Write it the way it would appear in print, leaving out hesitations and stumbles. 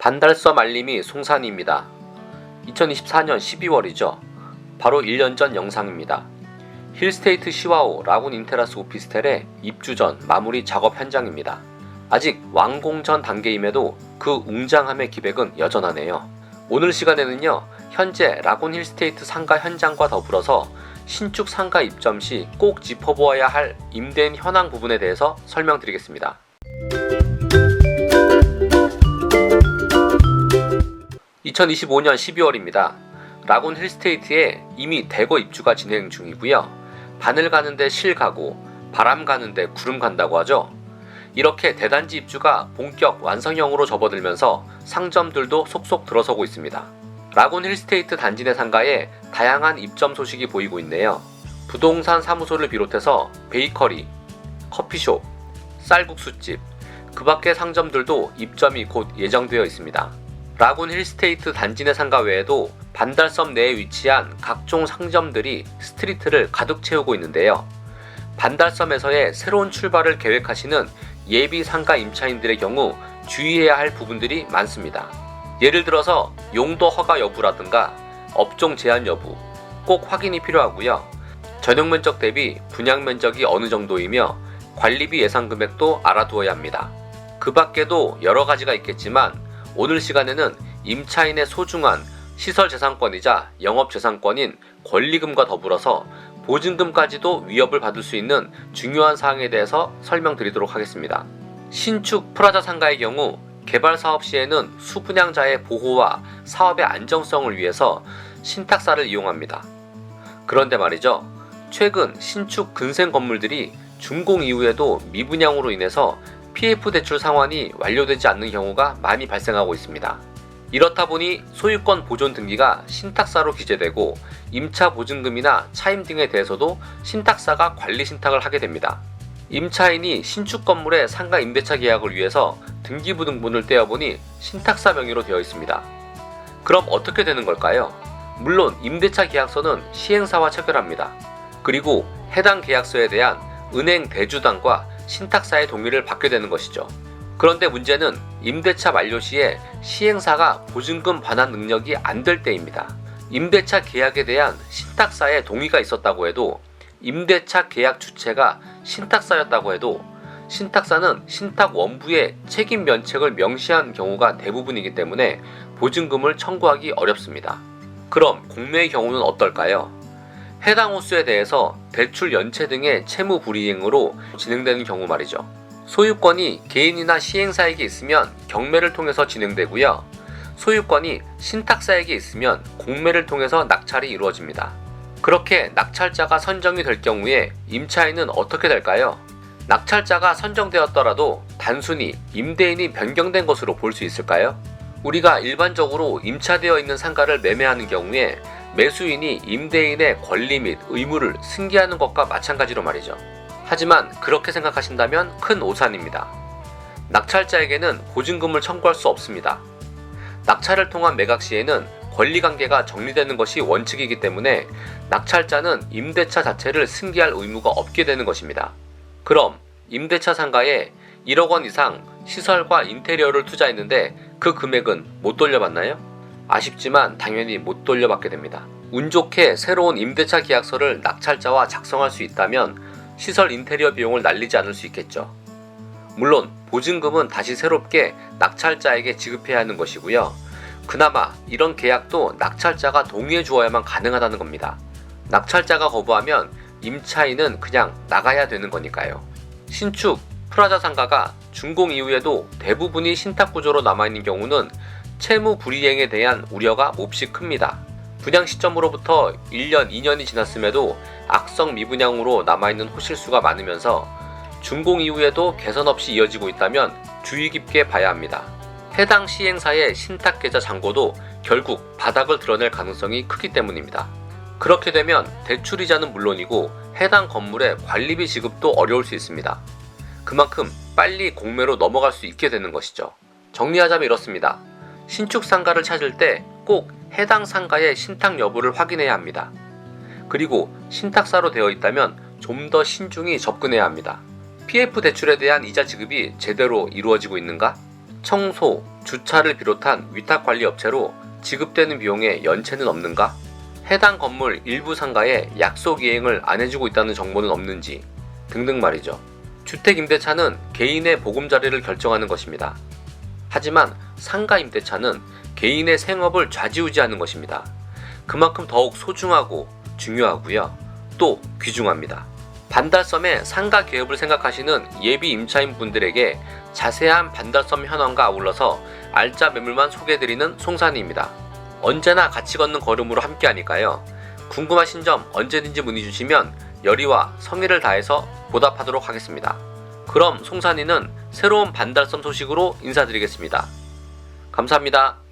반달섬 알림이 송산입니다. 2024년 12월이죠. 바로 1년 전 영상입니다. 힐스테이트 시와오 라군 인테라스 오피스텔의 입주 전 마무리 작업 현장입니다. 아직 완공 전 단계임에도 그 웅장함의 기백은 여전하네요. 오늘 시간에는요, 현재 라군 힐스테이트 상가 현장과 더불어서 신축 상가 입점 시 꼭 짚어보아야 할 임대인 현황 부분에 대해서 설명드리겠습니다. 2025년 12월입니다. 라군 힐스테이트에 이미 대거 입주가 진행 중이고요. 바늘 가는데 실 가고 바람 가는데 구름 간다고 하죠. 이렇게 대단지 입주가 본격 완성형으로 접어들면서 상점들도 속속 들어서고 있습니다. 라군 힐스테이트 단지 내 상가에 다양한 입점 소식이 보이고 있네요. 부동산 사무소를 비롯해서 베이커리, 커피숍, 쌀국수집, 그 밖의 상점들도 입점이 곧 예정되어 있습니다. 라군 힐스테이트 단지 내 상가 외에도 반달섬 내에 위치한 각종 상점들이 스트리트를 가득 채우고 있는데요. 반달섬에서의 새로운 출발을 계획하시는 예비 상가 임차인들의 경우 주의해야 할 부분들이 많습니다. 예를 들어서 용도 허가 여부라든가 업종 제한 여부 꼭 확인이 필요하고요. 전용 면적 대비 분양 면적이 어느 정도이며 관리비 예상 금액도 알아두어야 합니다. 그 밖에도 여러 가지가 있겠지만 오늘 시간에는 임차인의 소중한 시설재산권이자 영업재산권인 권리금과 더불어서 보증금까지도 위협을 받을 수 있는 중요한 사항에 대해서 설명드리도록 하겠습니다. 신축 프라자 상가의 경우 개발 사업 시에는 수분양자의 보호와 사업의 안정성을 위해서 신탁사를 이용합니다. 그런데 말이죠. 최근 신축 근생 건물들이 준공 이후에도 미분양으로 인해서 PF 대출 상환이 완료되지 않는 경우가 많이 발생하고 있습니다. 이렇다 보니 소유권 보존 등기가 신탁사로 기재되고 임차 보증금이나 차임 등에 대해서도 신탁사가 관리 신탁을 하게 됩니다. 임차인이 신축 건물의 상가 임대차 계약을 위해서 등기부등본을 떼어보니 신탁사 명의로 되어 있습니다. 그럼 어떻게 되는 걸까요? 물론 임대차 계약서는 시행사와 체결합니다. 그리고 해당 계약서에 대한 은행 대주단과 신탁사의 동의를 받게 되는 것이죠. 그런데 문제는 임대차 만료 시에 시행사가 보증금 반환 능력이 안 될 때입니다. 임대차 계약에 대한 신탁사의 동의가 있었다고 해도 임대차 계약 주체가 신탁사였다고 해도 신탁사는 신탁 원부의 책임 면책을 명시한 경우가 대부분이기 때문에 보증금을 청구하기 어렵습니다. 그럼 공매의 경우는 어떨까요? 해당 호수에 대해서 대출 연체 등의 채무 불이행으로 진행되는 경우 말이죠. 소유권이 개인이나 시행사에게 있으면 경매를 통해서 진행되고요. 소유권이 신탁사에게 있으면 공매를 통해서 낙찰이 이루어집니다. 그렇게 낙찰자가 선정이 될 경우에 임차인은 어떻게 될까요? 낙찰자가 선정되었더라도 단순히 임대인이 변경된 것으로 볼 수 있을까요? 우리가 일반적으로 임차되어 있는 상가를 매매하는 경우에 매수인이 임대인의 권리 및 의무를 승계하는 것과 마찬가지로 말이죠. 하지만 그렇게 생각하신다면 큰 오산입니다. 낙찰자에게는 보증금을 청구할 수 없습니다. 낙찰을 통한 매각 시에는 권리관계가 정리되는 것이 원칙이기 때문에 낙찰자는 임대차 자체를 승계할 의무가 없게 되는 것입니다. 그럼 임대차 상가에 1억 원 이상 시설과 인테리어를 투자했는데 그 금액은 못 돌려받나요? 아쉽지만 당연히 못 돌려받게 됩니다. 운 좋게 새로운 임대차 계약서를 낙찰자와 작성할 수 있다면 시설 인테리어 비용을 날리지 않을 수 있겠죠. 물론 보증금은 다시 새롭게 낙찰자에게 지급해야 하는 것이고요. 그나마 이런 계약도 낙찰자가 동의해 주어야만 가능하다는 겁니다. 낙찰자가 거부하면 임차인은 그냥 나가야 되는 거니까요. 신축 프라자 상가가 준공 이후에도 대부분이 신탁 구조로 남아있는 경우는 채무 불이행에 대한 우려가 몹시 큽니다. 분양 시점으로부터 1년, 2년이 지났음에도 악성 미분양으로 남아있는 호실수가 많으면서 준공 이후에도 개선 없이 이어지고 있다면 주의 깊게 봐야 합니다. 해당 시행사의 신탁 계좌 잔고도 결국 바닥을 드러낼 가능성이 크기 때문입니다. 그렇게 되면 대출이자는 물론이고 해당 건물의 관리비 지급도 어려울 수 있습니다. 그만큼 빨리 공매로 넘어갈 수 있게 되는 것이죠. 정리하자면 이렇습니다. 신축 상가를 찾을 때 꼭 해당 상가의 신탁 여부를 확인해야 합니다. 그리고 신탁사로 되어 있다면 좀 더 신중히 접근해야 합니다. PF 대출에 대한 이자 지급이 제대로 이루어지고 있는가? 청소, 주차를 비롯한 위탁관리업체로 지급되는 비용의 연체는 없는가? 해당 건물 일부 상가에 약속 이행을 안 해주고 있다는 정보는 없는지 등등 말이죠. 주택임대차는 개인의 보금자리를 결정하는 것입니다. 하지만 상가임대차는 개인의 생업을 좌지우지하는 것입니다. 그만큼 더욱 소중하고 중요하고요. 또 귀중합니다. 반달섬의 상가 개업을 생각하시는 예비 임차인 분들에게 자세한 반달섬 현황과 아울러서 알짜 매물만 소개해드리는 송산이입니다. 언제나 같이 걷는 걸음으로 함께하니까요. 궁금하신 점 언제든지 문의 주시면 열의와 성의를 다해서 보답하도록 하겠습니다. 그럼 송산이는 새로운 반달섬 소식으로 인사드리겠습니다. 감사합니다.